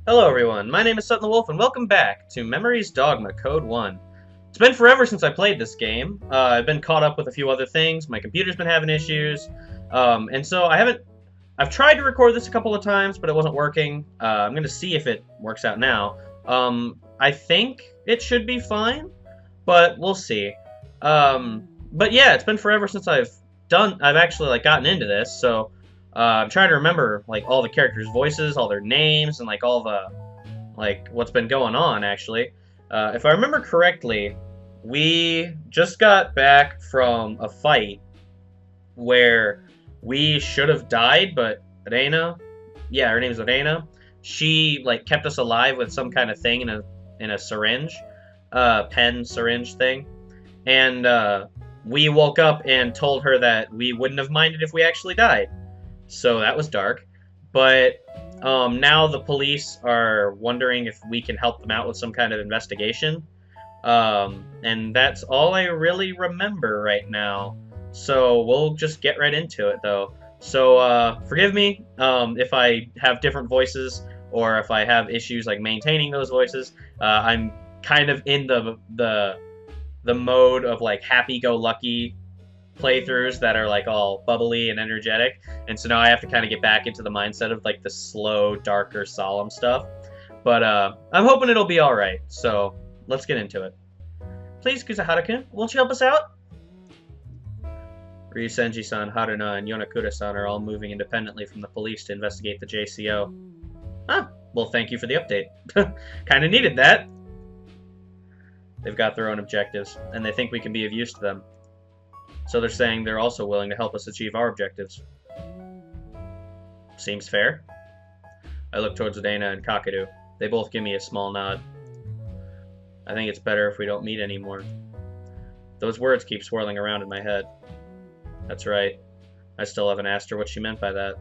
Hello everyone, my name is Sutton the Wolf, and welcome back to Memories Dogma Code 1. It's been forever since I played this game. I've been caught up with a few other things, my computer's been having issues, and so I've tried to record this a couple of times, but it wasn't working. I'm going to see if it works out now. I think it should be fine, but we'll see. But yeah, it's been forever since I've actually gotten into this, so I'm trying to remember all the characters' voices, all their names, and all the what's been going on actually. If I remember correctly, we just got back from a fight where we should have died, but Reina, yeah, her name's Reina. She kept us alive with some kind of thing in a syringe, pen syringe thing, and we woke up and told her that we wouldn't have minded if we actually died. So that was dark, but now the police are wondering if we can help them out with some kind of investigation, and that's all I really remember right now. So we'll just get right into it, though. So forgive me if I have different voices or if I have issues maintaining those voices. I'm kind of in the mode of happy-go-lucky playthroughs that are all bubbly and energetic, and so now I have to kind of get back into the mindset of the slow, darker, solemn stuff. But I'm hoping it'll be alright, so let's get into it. Please, Kusahara-kun, won't you help us out? Ryusenji-san, Haruna, and Yonakura-san are all moving independently from the police to investigate the JCO. Ah, well, thank you for the update. Kinda needed that. They've got their own objectives, and they think we can be of use to them. So they're saying they're also willing to help us achieve our objectives. Seems fair. I look towards Dana and Kakadu. They both give me a small nod. I think it's better if we don't meet anymore. Those words keep swirling around in my head. That's right. I still haven't asked her what she meant by that.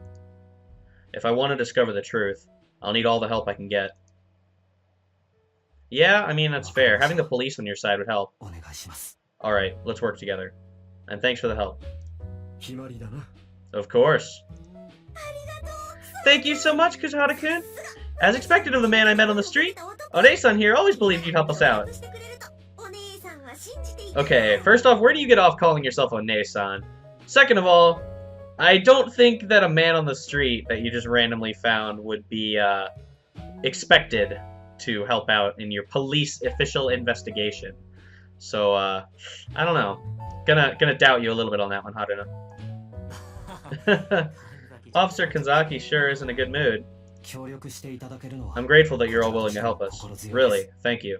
If I want to discover the truth, I'll need all the help I can get. Yeah, I mean, that's fair. Having the police on your side would help. Alright, let's work together. And thanks for the help. Of course. Thank you so much, Kushihara-kun. As expected of the man I met on the street, One-san here always believed you'd help us out. Okay, first off, where do you get off calling yourself One-san? Second of all, I don't think that a man on the street that you just randomly found would be expected to help out in your police official investigation. So, I don't know. Gonna doubt you a little bit on that one, Haruna. Officer Kanzaki sure is in a good mood. I'm grateful that you're all willing to help us. Really, thank you.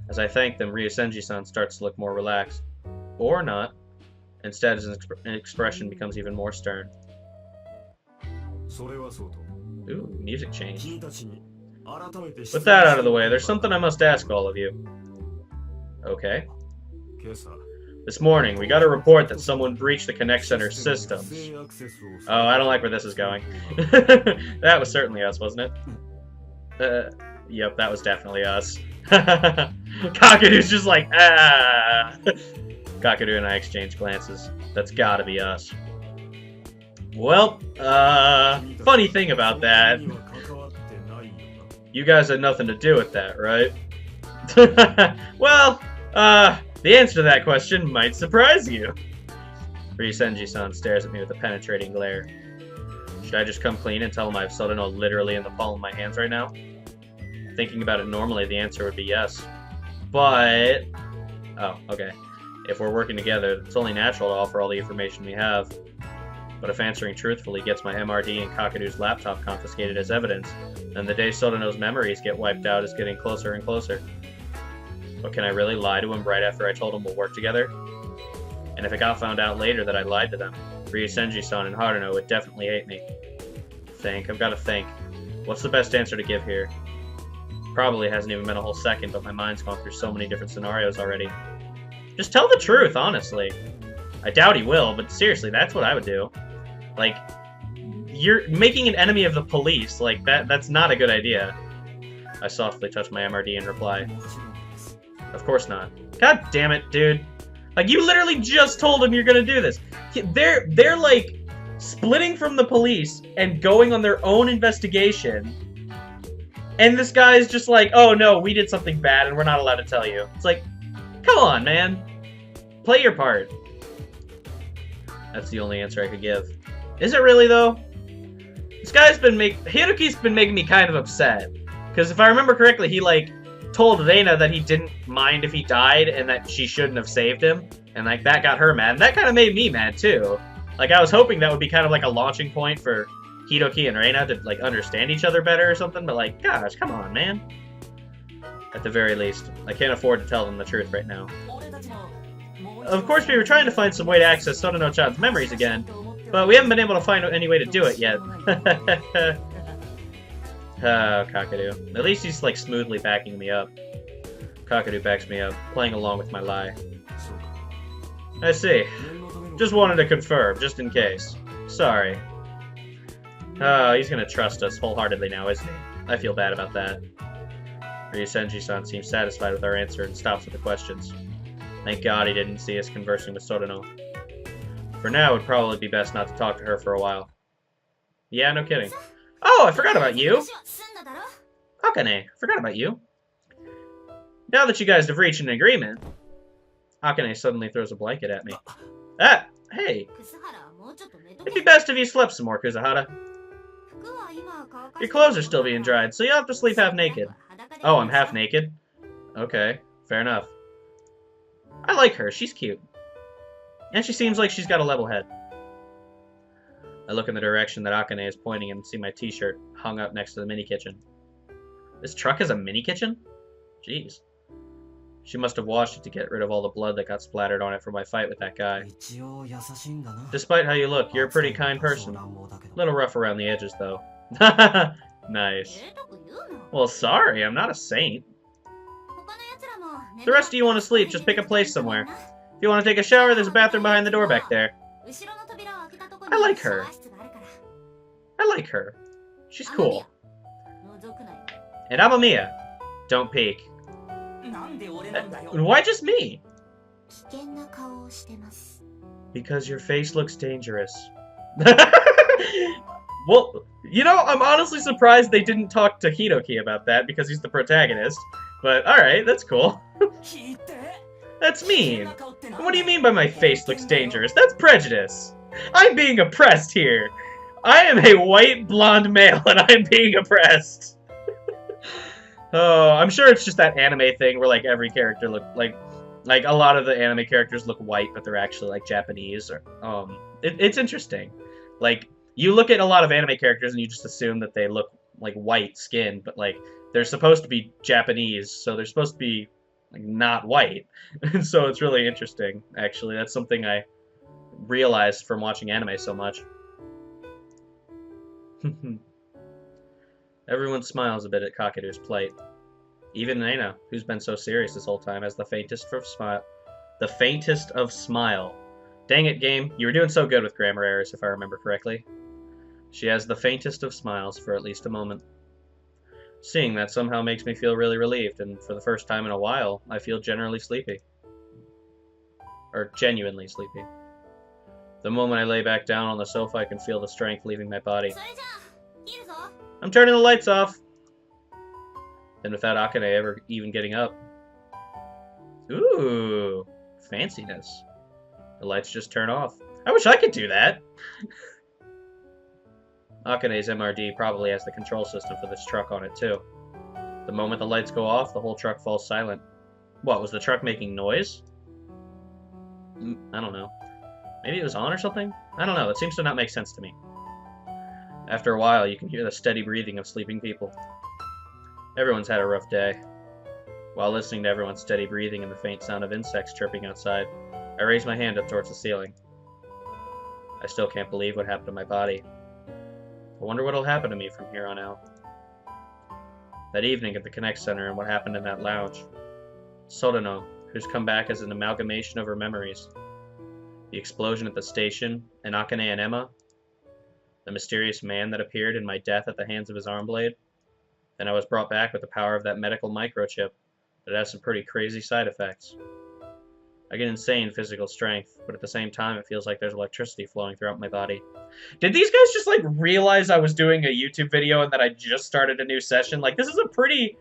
As I thank them, Ryusenji-san starts to look more relaxed. Or not. Instead, his expression becomes even more stern. Ooh, music change. With that out of the way, there's something I must ask all of you. Okay. This morning, we got a report that someone breached the Connect Center's systems. Oh, I don't like where this is going. That was certainly us, wasn't it? Yep, that was definitely us. Kakadu's just ah! Kakadu and I exchange glances. That's gotta be us. Well, funny thing about that. You guys had nothing to do with that, right? Well, the answer to that question might surprise you. Ryusenji-san stares at me with a penetrating glare. Should I just come clean and tell him I have Sutton literally in the palm of my hands right now? Thinking about it normally, the answer would be yes. But... oh, okay. If we're working together, it's only natural to offer all the information we have. But if answering truthfully gets my MRD and Kakadu's laptop confiscated as evidence, then the day Sutton's memories get wiped out is getting closer and closer. But can I really lie to him right after I told him we'll work together? And if it got found out later that I lied to them, Ryusenji-san and Haruno would definitely hate me. I've got to think. What's the best answer to give here? Probably hasn't even been a whole second, but my mind's gone through so many different scenarios already. Just tell the truth, honestly. I doubt he will, but seriously, that's what I would do. You're making an enemy of the police. That's not a good idea. I softly touch my MRD and reply. Of course not. God damn it, dude. You literally just told him you're gonna do this. They're splitting from the police and going on their own investigation And this guy's just like, oh no, we did something bad and we're not allowed to tell you. It's like, come on, man. Play your part. That's the only answer I could give. Is it really, though? This guy's been Hiroki's been making me kind of upset. Because if I remember correctly, he, like, told Reina that he didn't mind if he died and that she shouldn't have saved him. And, like, that got her mad. And that kind of made me mad, too. Like, I was hoping that would be kind of like a launching point for Hiroki and Reina to, like, understand each other better or something. But, like, gosh, come on, man. At the very least. I can't afford to tell them the truth right now. Of course, we were trying to find some way to access Sotono-chan's memories again, but we haven't been able to find any way to do it yet. Oh, Kakadu. At least he's, like, smoothly backing me up. Kakadu backs me up, playing along with my lie. I see. Just wanted to confirm, just in case. Sorry. Oh, he's gonna trust us wholeheartedly now, isn't he? I feel bad about that. Ryusenji-san seems satisfied with our answer and stops with the questions. Thank God he didn't see us conversing with Sotono. For now, it'd probably be best not to talk to her for a while. Yeah, no kidding. Oh, I forgot about you! Akane, forgot about you. Now that you guys have reached an agreement... Akane suddenly throws a blanket at me. Ah! Hey! It'd be best if you slept some more, Kuzuhara. Your clothes are still being dried, so you'll have to sleep half naked. Oh, I'm half naked? Okay, fair enough. I like her, she's cute. And she seems like she's got a level head. I look in the direction that Akane is pointing and see my t-shirt hung up next to the mini-kitchen. This truck has a mini-kitchen? Jeez. She must have washed it to get rid of all the blood that got splattered on it from my fight with that guy. Despite how you look, you're a pretty kind person. Little rough around the edges, though. Nice. Well, sorry, I'm not a saint. The rest of you want to sleep, just pick a place somewhere. If you want to take a shower, there's a bathroom behind the door back there. I like her. I like her. She's cool. And Amamiya. Don't peek. Why just me? Because your face looks dangerous. Well, you know, I'm honestly surprised they didn't talk to Hiroki about that because he's the protagonist. But alright, that's cool. That's mean. What do you mean by my face looks dangerous? That's prejudice. I'm being oppressed here. I am a white blonde male and I'm being oppressed. Oh, I'm sure it's just that anime thing where like every character look like a lot of the anime characters look white, but they're actually like Japanese. Or it's interesting. Like you look at a lot of anime characters and you just assume that they look like white skin, but like they're supposed to be Japanese, so they're supposed to be like not white. And so it's really interesting. Actually, that's something I realized from watching anime so much. Everyone smiles a bit at Kakadu's plight. Even Reina, who's been so serious this whole time, has the faintest of smile. The faintest of smile. Dang it, game. You were doing so good with grammar errors, if I remember correctly. She has the faintest of smiles for at least a moment. Seeing that somehow makes me feel really relieved, and for the first time in a while, I feel generally sleepy. Or genuinely sleepy. The moment I lay back down on the sofa, I can feel the strength leaving my body. I'm turning the lights off! And without Akane ever even getting up. Ooh, fanciness. The lights just turn off. I wish I could do that! Akane's MRD probably has the control system for this truck on it, too. The moment the lights go off, the whole truck falls silent. What, was the truck making noise? I don't know. Maybe it was on or something? I don't know, it seems to not make sense to me. After a while, you can hear the steady breathing of sleeping people. Everyone's had a rough day. While listening to everyone's steady breathing and the faint sound of insects chirping outside, I raise my hand up towards the ceiling. I still can't believe what happened to my body. I wonder what'll happen to me from here on out. That evening at the Connect Center and what happened in that lounge. Sotono, who's come back as an amalgamation of her memories. The explosion at the station, and Akane and Emma. The mysterious man that appeared in my death at the hands of his arm blade. Then I was brought back with the power of that medical microchip that has some pretty crazy side effects. I get insane physical strength, but at the same time, it feels like there's electricity flowing throughout my body. Did these guys just, like, realize I was doing a YouTube video and that I just started a new session? Like, this is a pretty,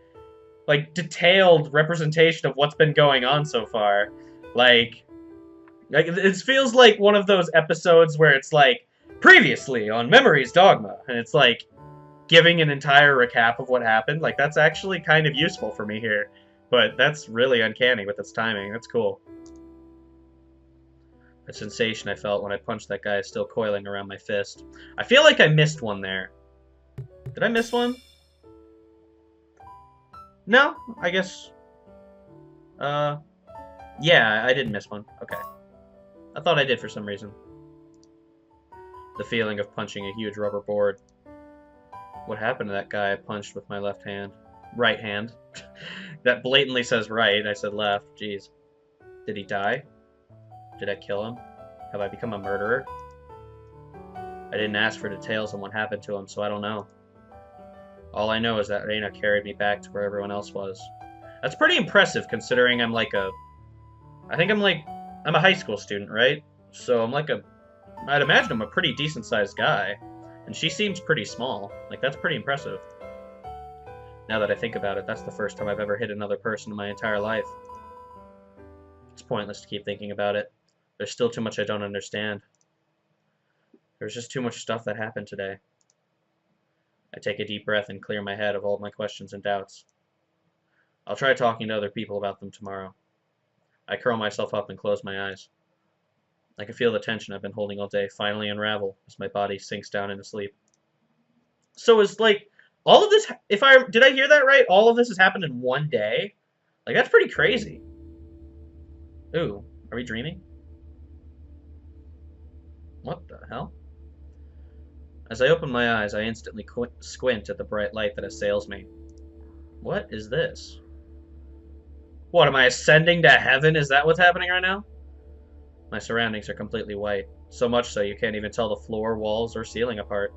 like, detailed representation of what's been going on so far. Like, it feels like one of those episodes where it's like, previously on Memories Dogma, and it's like, giving an entire recap of what happened. Like, that's actually kind of useful for me here. But that's really uncanny with its timing. That's cool. The sensation I felt when I punched that guy is still coiling around my fist. I feel like I missed one there. Did I miss one? No, I guess... yeah, I didn't miss one. Okay. I thought I did for some reason. The feeling of punching a huge rubber board. What happened to that guy I punched with my left hand? Right hand. That blatantly says right. I said left. Jeez. Did he die? Did I kill him? Have I become a murderer? I didn't ask for details on what happened to him, so I don't know. All I know is that Reina carried me back to where everyone else was. That's pretty impressive, considering I'm like a... I'm a high school student, right? So I'm like a... I'd imagine I'm a pretty decent-sized guy. And she seems pretty small. Like, that's pretty impressive. Now that I think about it, that's the first time I've ever hit another person in my entire life. It's pointless to keep thinking about it. There's still too much I don't understand. There's just too much stuff that happened today. I take a deep breath and clear my head of all my questions and doubts. I'll try talking to other people about them tomorrow. I curl myself up and close my eyes. I can feel the tension I've been holding all day finally unravel as my body sinks down into sleep. So is, like, all of this, did I hear that right? All of this has happened in one day? Like, that's pretty crazy. Ooh, are we dreaming? What the hell? As I open my eyes, I instantly squint at the bright light that assails me. What is this? What, am I ascending to heaven? Is that what's happening right now? My surroundings are completely white, so much so you can't even tell the floor, walls, or ceiling apart.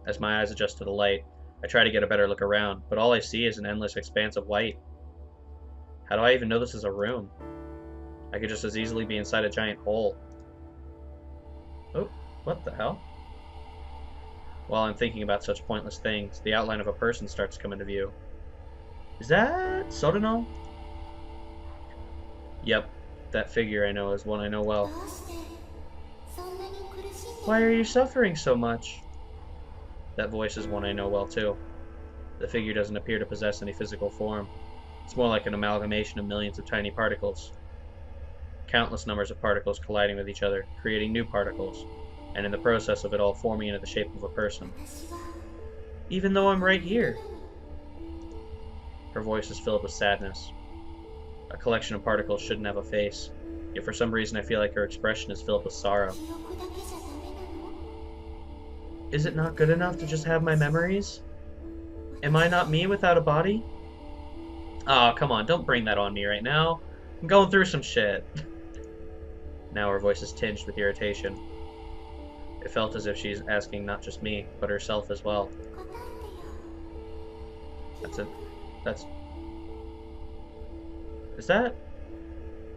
As my eyes adjust to the light, I try to get a better look around, but all I see is an endless expanse of white. How do I even know this is a room? I could just as easily be inside a giant hole. Oh, what the hell? While I'm thinking about such pointless things, the outline of a person starts to come into view. Is that Sutton? Yep. That figure I know is one I know well. Why are you suffering so much? That voice is one I know well too. The figure doesn't appear to possess any physical form. It's more like an amalgamation of millions of tiny particles. Countless numbers of particles colliding with each other, creating new particles, and in the process of it all forming into the shape of a person. Even though I'm right here. Her voice is filled with sadness. A collection of particles shouldn't have a face, yet for some reason I feel like her expression is filled with sorrow. Is it not good enough to just have my memories? Am I not me without a body? Aw, come on, don't bring that on me right now. I'm going through some shit. Now her voice is tinged with irritation. It felt as if she's asking not just me, but herself as well. Is that...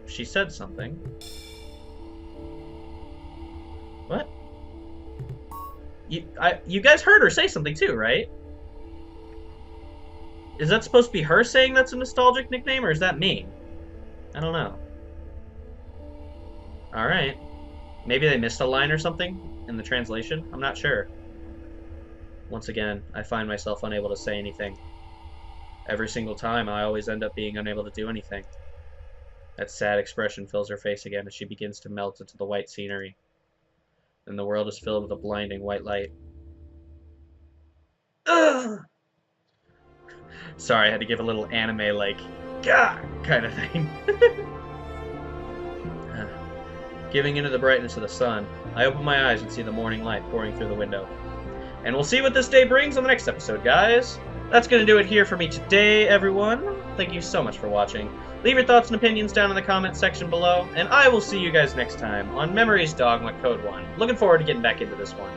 She said something. What? You guys heard her say something too, right? Is that supposed to be her saying that's a nostalgic nickname, or is that me? I don't know. Alright. Maybe they missed a line or something in the translation? I'm not sure. Once again, I find myself unable to say anything. Every single time, I always end up being unable to do anything. That sad expression fills her face again as she begins to melt into the white scenery. Then the world is filled with a blinding white light. Ugh! Sorry, I had to give a little anime, like, gah, kind of thing. Giving into the brightness of the sun, I open my eyes and see the morning light pouring through the window. And we'll see what this day brings on the next episode, guys. That's going to do it here for me today, everyone. Thank you so much for watching. Leave your thoughts and opinions down in the comments section below, and I will see you guys next time on Memories Dogma Code 1. Looking forward to getting back into this one.